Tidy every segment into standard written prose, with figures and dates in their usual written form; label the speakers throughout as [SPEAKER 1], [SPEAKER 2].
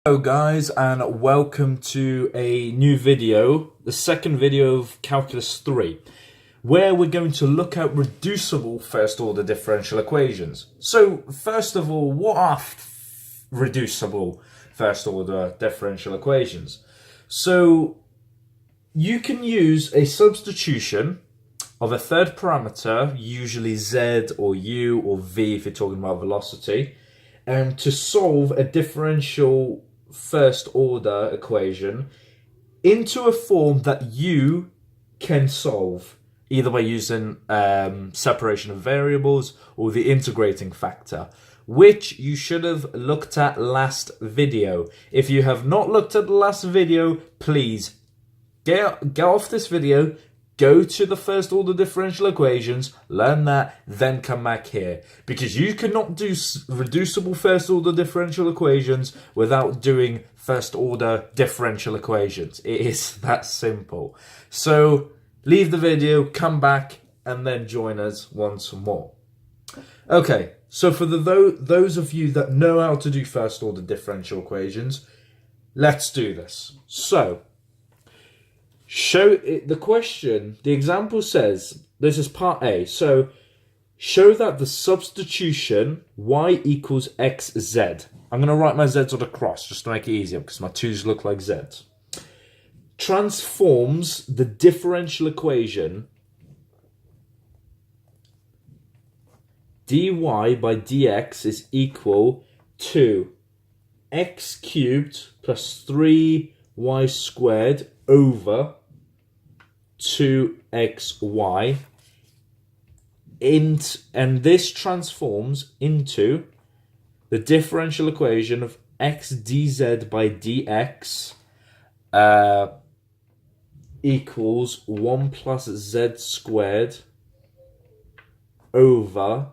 [SPEAKER 1] Hello guys, and welcome to a new video, the second video of Calculus 3, where we're going to look at reducible first order differential equations. So first of all, what are reducible first order differential equations? So you can use a substitution of a third parameter, usually z or u or v if you're talking about velocity, to solve a differential first order equation into a form that you can solve either by using separation of variables or the integrating factor, which you should have looked at last video. If you have not looked at the last video, please get off this video, go to the first order differential equations, learn that, then come back here. Because you cannot do reducible first order differential equations without doing first order differential equations. It is that simple. So leave the video, come back, and then join us once more. Okay, so for those of you that know how to do first order differential equations, let's do this. So show it, the question, the example says, this is part A. So show that the substitution y equals xz. I'm going to write my z's on a cross just to make it easier because my 2's look like z's. Transforms the differential equation dy by dx is equal to x cubed plus 3y squared over 2xy, and this transforms into the differential equation of x dz by dx equals 1 plus z squared over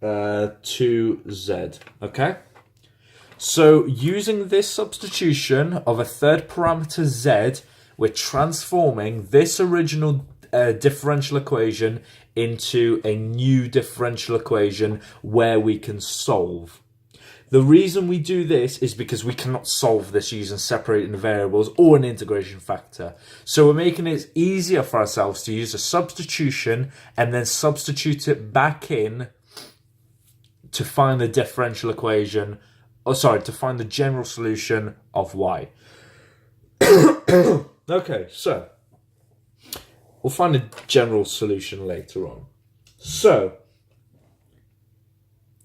[SPEAKER 1] 2z. Okay? So using this substitution of a third parameter z, we're transforming this original differential equation into a new differential equation where we can solve. The reason we do this is because we cannot solve this using separating variables or an integration factor. So we're making it easier for ourselves to use a substitution and then substitute it back in to find the differential equation, to find the general solution of y. Okay, so we'll find a general solution later on. So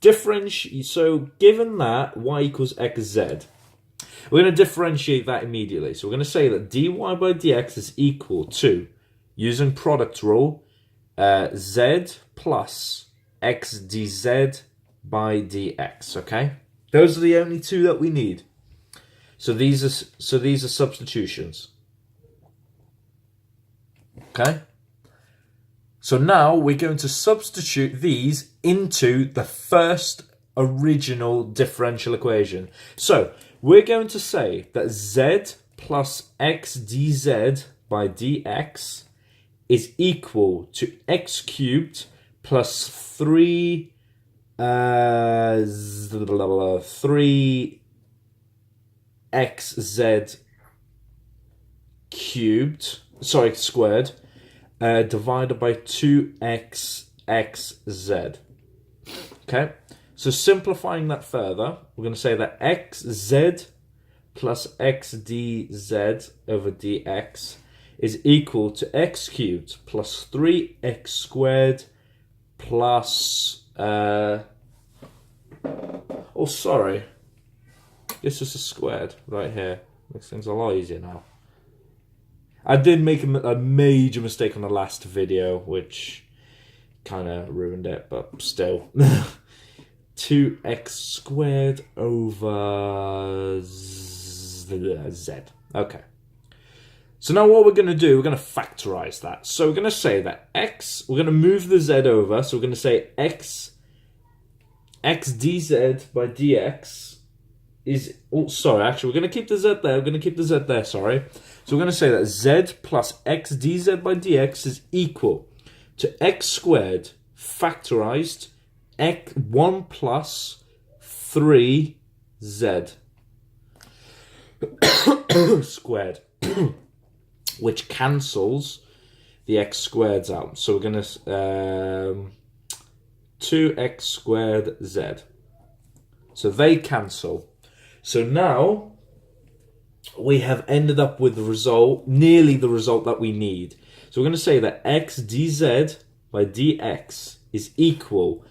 [SPEAKER 1] given that y equals xz, we're going to differentiate that immediately. So we're going to say that dy by dx is equal to, using product rule, z plus x dz by dx. Okay, those are the only two that we need. So these are substitutions. Okay. So now we're going to substitute these into the first original differential equation. So we're going to say that z plus x dz by dx is equal to x cubed plus 3 3xz cubed, squared, divided by 2xxz. Okay, so simplifying that further, we're going to say that xz plus xdz over dx is equal to x cubed plus 3x squared plus this is a squared right here. Makes things a lot easier now. I did make a major mistake on the last video, which kind of ruined it, but still. 2x squared over z. Okay. So now what we're going to do, we're going to factorize that. So we're going to say that we're going to move the z over. So we're going to say x dz by dx is, we're going to keep the z there. So we're going to say that z plus x dz by dx is equal to x squared factorized 1 plus 3z. squared, which cancels the x squareds out. So we're going to 2x squared z. So they cancel. So now we have ended up with the result, nearly the result that we need. So we're going to say that x dz by dx is equal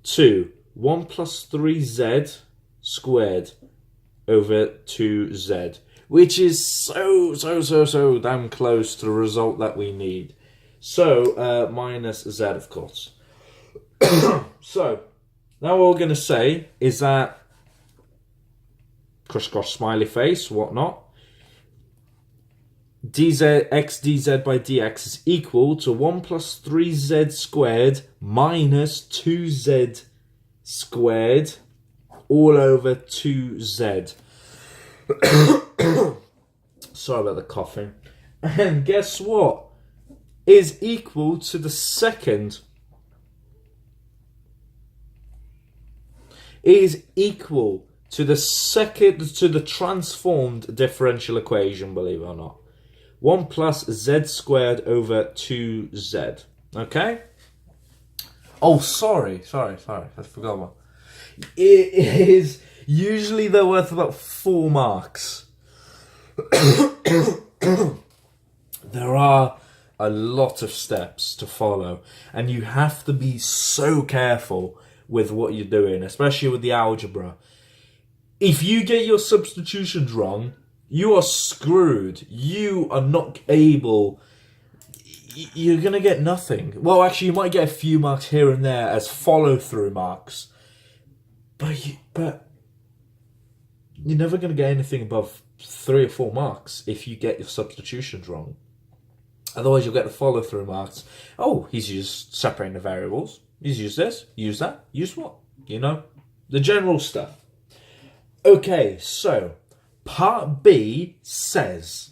[SPEAKER 1] to 1 plus 3z squared over 2z, which is so damn close to the result that we need. So minus z, of course. So now what we're going to say is that crisscross smiley face, whatnot, x dz by dx is equal to 1 plus 3z squared minus 2z squared all over 2z. Sorry about the coughing. And guess what? Is equal to the second. Is equal to the second, to the transformed differential equation, believe it or not. 1 plus z squared over 2z. Okay? Oh, sorry. I forgot one. It is usually they're worth about 4 marks. There are a lot of steps to follow, and you have to be so careful with what you're doing, especially with the algebra. If you get your substitutions wrong, you are screwed. You are not able... You're going to get nothing. Well, actually, you might get a few marks here and there as follow-through marks. But you're never going to get anything above 3 or 4 marks if you get your substitutions wrong. Otherwise, you'll get the follow-through marks. Oh, he's used separating the variables. He's used this, used that, used what? You know, the general stuff. Okay, so part B says,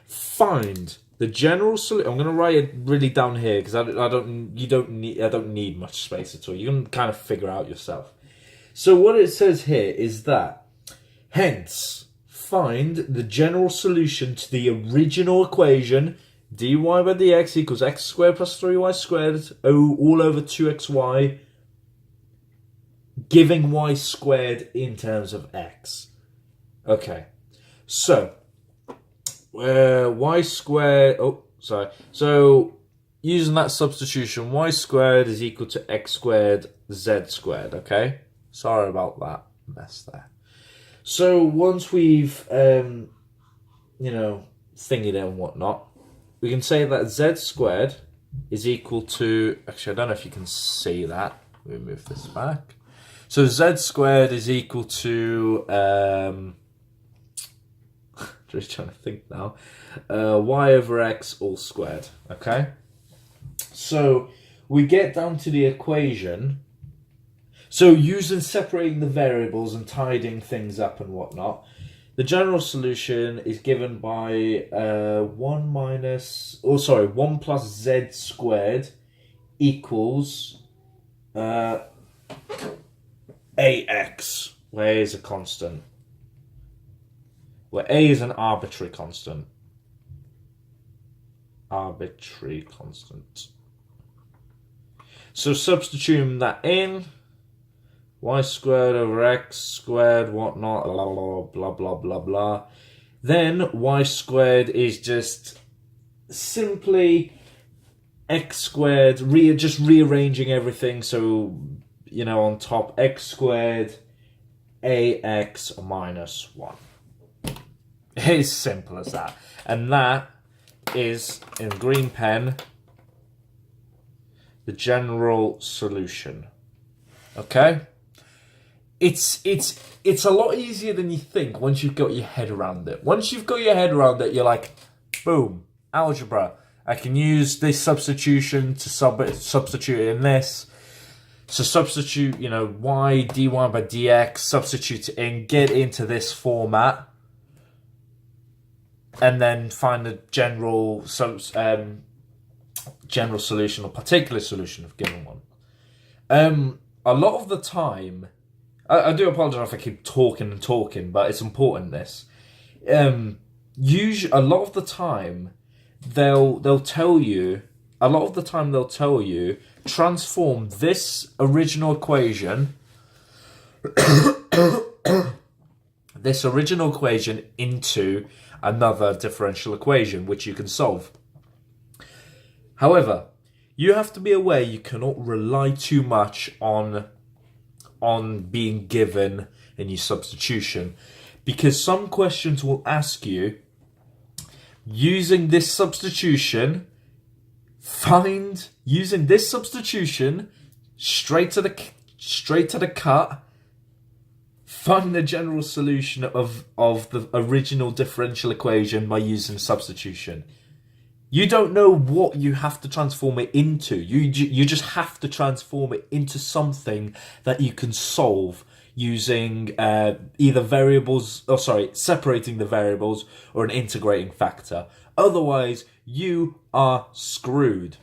[SPEAKER 1] find the general solution. I'm going to write it really down here because I don't need much space at all. You can kind of figure out yourself. So what it says here is that, hence, find the general solution to the original equation, dy by dx equals x squared plus 3y squared all over 2xy, giving y squared in terms of x. Okay, so y squared, so using that substitution, y squared is equal to x squared z squared, okay? Sorry about that mess there. So once we've, thingied it and whatnot, we can say that z squared is equal to, actually I don't know if you can see that, let me move this back. So z squared is equal to, just trying to think now, y over x all squared, okay? So we get down to the equation. So using separating the variables and tidying things up and whatnot, the general solution is given by 1 plus z squared equals ax, where a is a constant. Where a is an arbitrary constant. So substituting that in, y squared over x squared, whatnot, blah, blah, blah, blah. Then y squared is just simply x squared, just rearranging everything. So, on top, x squared, ax minus 1. It's simple as that. And that is, in green pen, the general solution. Okay? It's a lot easier than you think once you've got your head around it. Once you've got your head around it, you're like, boom, algebra. I can use this substitution to substitute in this. So substitute, y dy by dx, substitute it in, get into this format, and then find the general solution or particular solution of given one. A lot of the time, I do apologise if I keep talking, but it's important this. Usually, a lot of the time, they'll tell you. A lot of the time, they'll tell you transform this original equation, into another differential equation, which you can solve. However, you have to be aware you cannot rely too much on being given a new substitution, because some questions will ask you, using this substitution, straight to the cut, find the general solution of the original differential equation by using substitution. You don't know what you have to transform it into. You just have to transform it into something that you can solve using separating the variables or an integrating factor. Otherwise, you are screwed.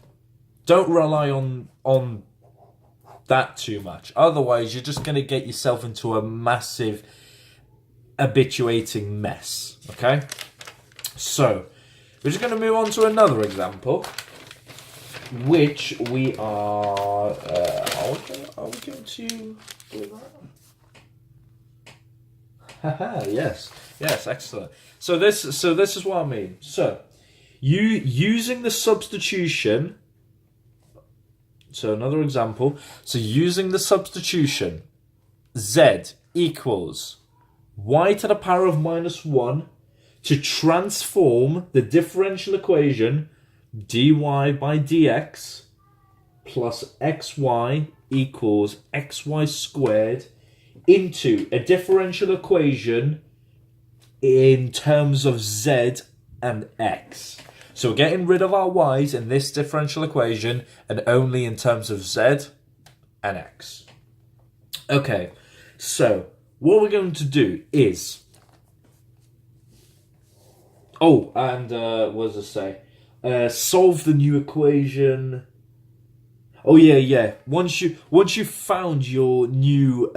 [SPEAKER 1] Don't rely on that too much. Otherwise, you're just going to get yourself into a massive habituating mess. Okay? So, we're just going to move on to another example, which we are we going to do that? Haha, yes, excellent. So this is what I mean. So, using the substitution. So another example. So using the substitution, z equals y to the power of -1 to transform the differential equation dy by dx plus xy equals xy squared into a differential equation in terms of z and x. So we're getting rid of our y's in this differential equation and only in terms of z and x. Okay, so what we're going to do is... Oh, and what does it say? Solve the new equation. Oh yeah. Once you found your new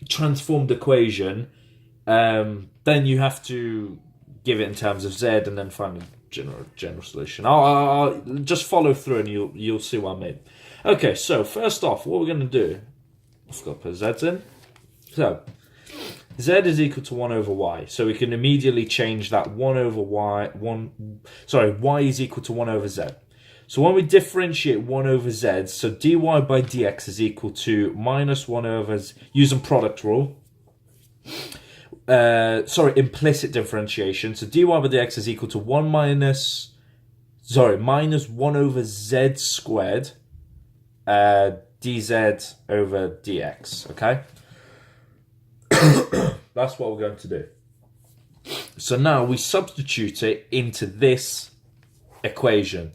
[SPEAKER 1] transformed equation, then you have to give it in terms of z and then find a general solution. I'll just follow through and you'll see what I mean. Okay, so first off, what we're going to do, I've got to put z's in. So z is equal to 1 over y. So we can immediately change that 1 over y. Y is equal to 1 over z. So when we differentiate 1 over z, so dy by dx is equal to -1 over, using product rule. Implicit differentiation. So dy by dx is equal to minus 1 over z squared dz over dx. Okay? That's what we're going to do. So now we substitute it into this equation.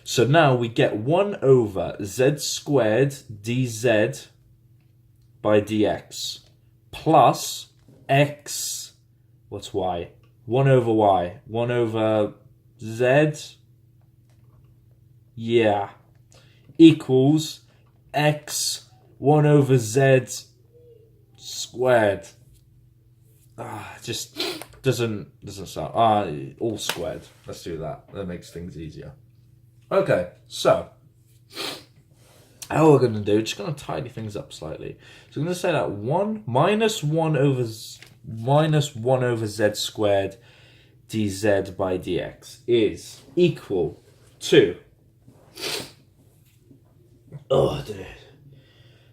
[SPEAKER 1] So now we get 1 over z squared dz by dx plus x, what's y? 1 over y. 1 over z, yeah, equals x 1 over z squared. Just doesn't sound all squared. Let's do that. That makes things easier. Okay, so how we're going to do, just going to tidy things up slightly. So I'm going to say that 1 over z squared dz by dx is equal to, oh dude,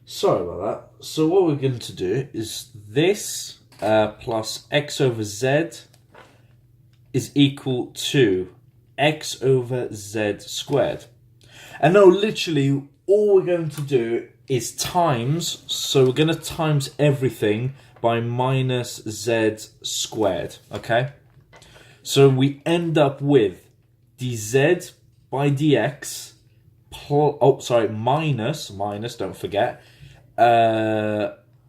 [SPEAKER 1] sorry about that. So what we're going to do is this plus x over z is equal to x over z squared. And now literally all we're going to do is times, so we're going to times everything by minus z squared, okay? So we end up with dz by dx, minus, don't forget,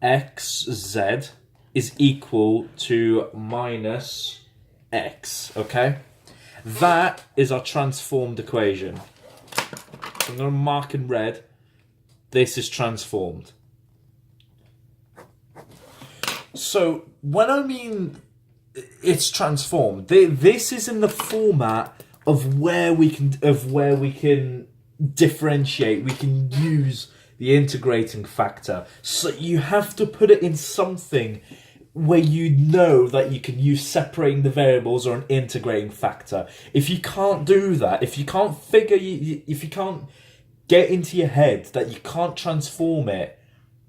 [SPEAKER 1] xz is equal to minus x, okay? That is our transformed equation. So I'm going to mark in red. This is transformed. So when I mean it's transformed. This is in the format of where we can differentiate. We can use the integrating factor. So you have to put it in something where you know that you can use separating the variables or an integrating factor. If you can't do that, if you can't if you can't get into your head that you can't transform it,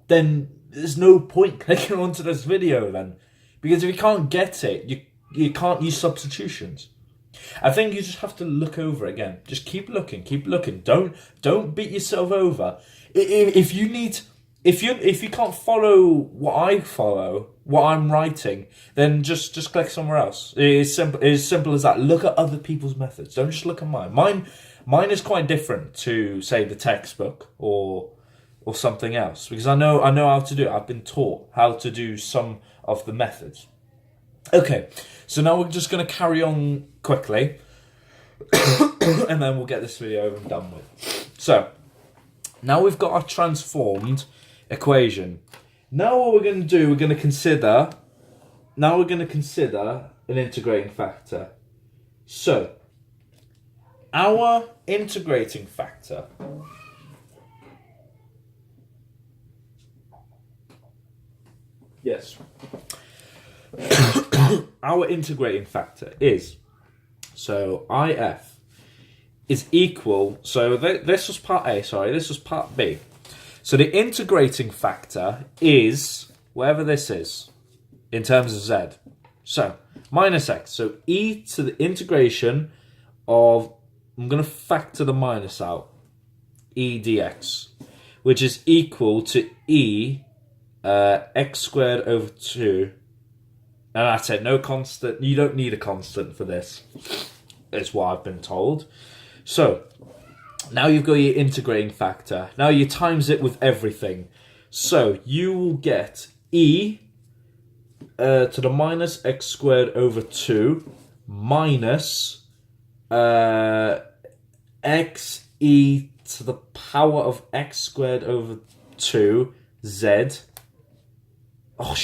[SPEAKER 1] then there's no point clicking onto this video then. Because if you can't get it, you can't use substitutions. I think you just have to look over it again. Just keep looking. Don't beat yourself over. If you can't follow what I'm writing, then just click somewhere else. It's simple as that. Look at other people's methods. Don't just look at mine. Mine is quite different to, say, the textbook or something else, because I know how to do it. I've been taught how to do some of the methods. Okay, so now we're just going to carry on quickly, and then we'll get this video over and done with. So now we've got our transformed equation. Now what we're going to do, we're going to consider an integrating factor. So our integrating factor our integrating factor is, so IF is equal, so this was part A, sorry, this was part B. So the integrating factor is whatever this is in terms of Z. So minus x, so e to the integration of, I'm going to factor the minus out, e dx, which is equal to e x squared over 2. And that's it, no constant. You don't need a constant for this. It's what I've been told. So now you've got your integrating factor. Now you times it with everything. So you will get e to the minus x squared over 2 minus x e to the power of x squared over 2 z. Oh,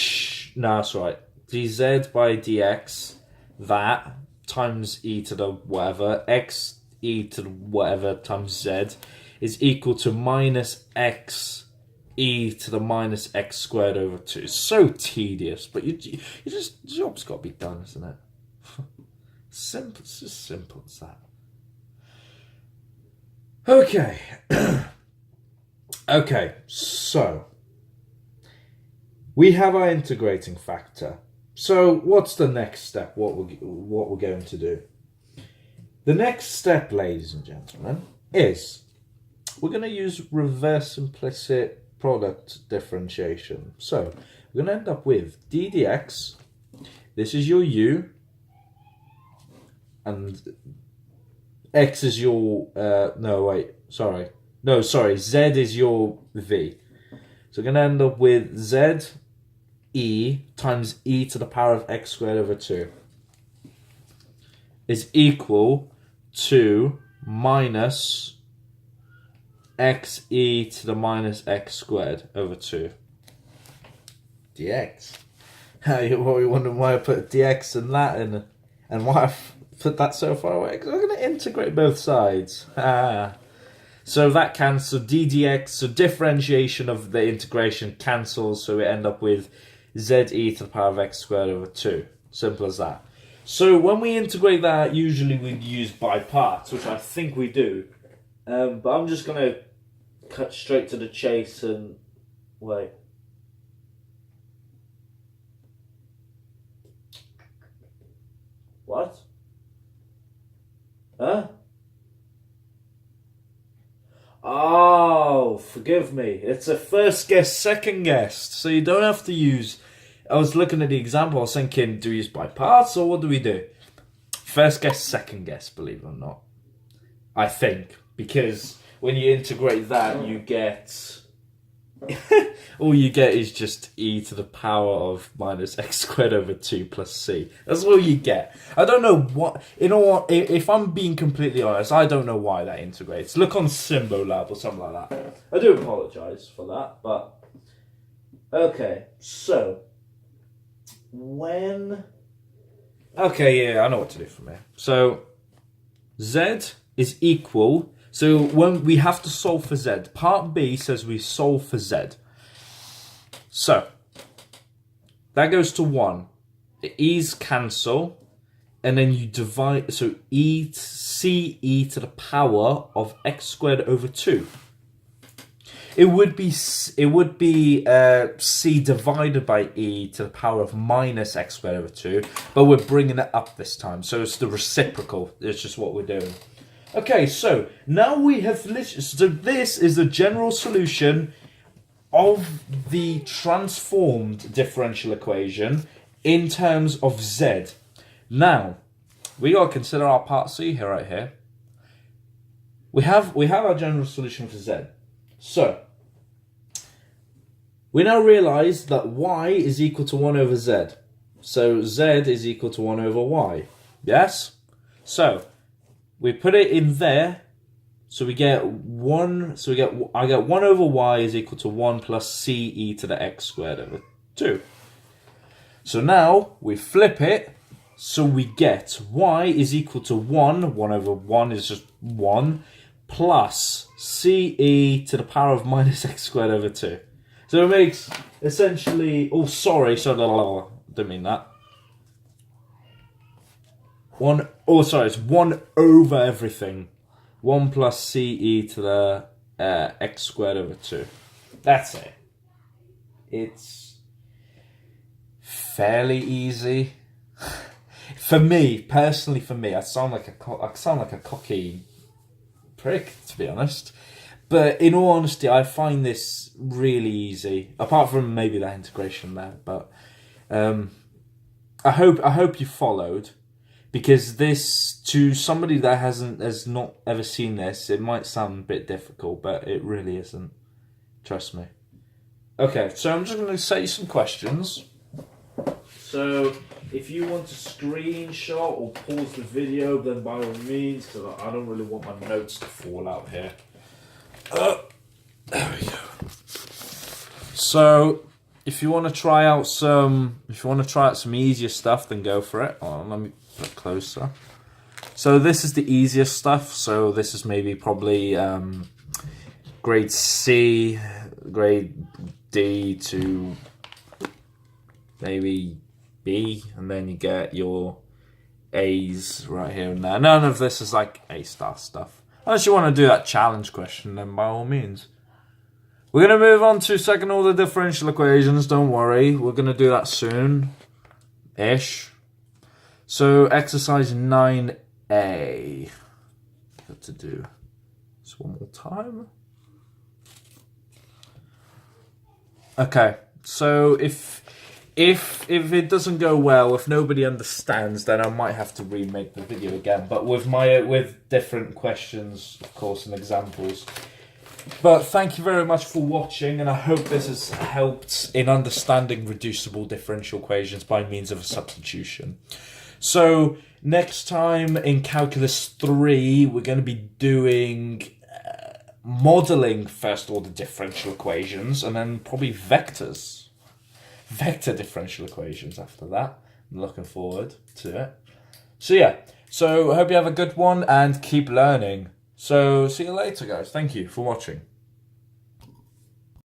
[SPEAKER 1] no, that's right. dz by dx, that, times e to the whatever, x e to the whatever times z, is equal to minus x e to the minus x squared over 2. It's so tedious, but you just, the job's got to be done, isn't it? Simple, it's just simple as that. Okay. Okay, so we have our integrating factor. So what's the next step? What we're going to do? The next step, ladies and gentlemen, is we're going to use reverse implicit product differentiation. So we're going to end up with d dx. This is your u, and x is your z is your v. So we're going to end up with z e times e to the power of x squared over 2 is equal to minus x e to the minus x squared over 2 dx. You're probably wondering why I put dx in Latin and why I put that so far away, because I'm going to integrate both sides. So that cancels, d dx, so differentiation of the integration cancels, so we end up with z e to the power of x squared over 2. Simple as that. So when we integrate that, usually we'd use by parts, which I think we do. But I'm just going to cut straight to the chase and wait. What? Huh? Oh, forgive me. It's a first guess, second guessed. So you don't have to use... I was looking at the example, I was thinking, do we use by parts or what do we do? First guess, second guess, believe it or not. I think. Because when you integrate that, you get... all you get is just e to the power of minus x squared over 2 plus c. That's all you get. I don't know what... You know what? If I'm being completely honest, I don't know why that integrates. Look on Symbolab or something like that. I do apologise for that, but... Okay, so... When Okay, yeah, I know what to do from here. So z is equal. So when we have to solve for z, part B says we solve for z. So that goes to 1. The e's cancel, and then you divide. So ce to the power of x squared over 2. It would be c divided by e to the power of minus x squared over 2, but we're bringing it up this time, so it's the reciprocal. It's just what we're doing. Okay, so now we have so this is the general solution of the transformed differential equation in terms of z. Now we gotta consider our part C here, right here. We have our general solution for z. So, we now realise that y is equal to 1 over z. So, z is equal to 1 over y. Yes? So, we put it in there. So, we get 1. So, I get 1 over y is equal to 1 plus ce to the x squared over 2. So, now we flip it. So, we get y is equal to 1. 1 over 1 is just 1. Plus ce to the power of minus x squared over 2. So it makes essentially... Oh, sorry. Didn't mean that. It's 1 over everything. 1 plus ce to the x squared over 2. That's it. It's fairly easy. Personally for me, I sound like a cocky prick, to be honest. But in all honesty, I find this really easy. Apart from maybe that integration there, but I hope you followed, because this, to somebody that has not ever seen this, it might sound a bit difficult, but it really isn't. Trust me. Okay, so I'm just going to say some questions. So if you want to screenshot or pause the video, then by all means, because I don't really want my notes to fall out here. There we go. So if you want to try out some easier stuff, then go for it. Oh, let me put closer. So this is the easiest stuff. So this is probably grade C, grade D to maybe B, and then you get your A's right here and there. None of this is like A-star stuff. Unless you want to do that challenge question, then by all means. We're going to move on to second order differential equations, don't worry. We're going to do that soon-ish. So exercise 9A. Got to do this one more time. Okay, so if it doesn't go well, if nobody understands, then I might have to remake the video again, but with different questions, of course, and examples. But thank you very much for watching, and I hope this has helped in understanding reducible differential equations by means of a substitution. So next time in Calculus 3, we're going to be doing modelling first order differential equations, and then probably vector differential equations after that. I'm looking forward to it. So yeah, so I hope you have a good one and keep learning. So see you later, guys. Thank you for watching.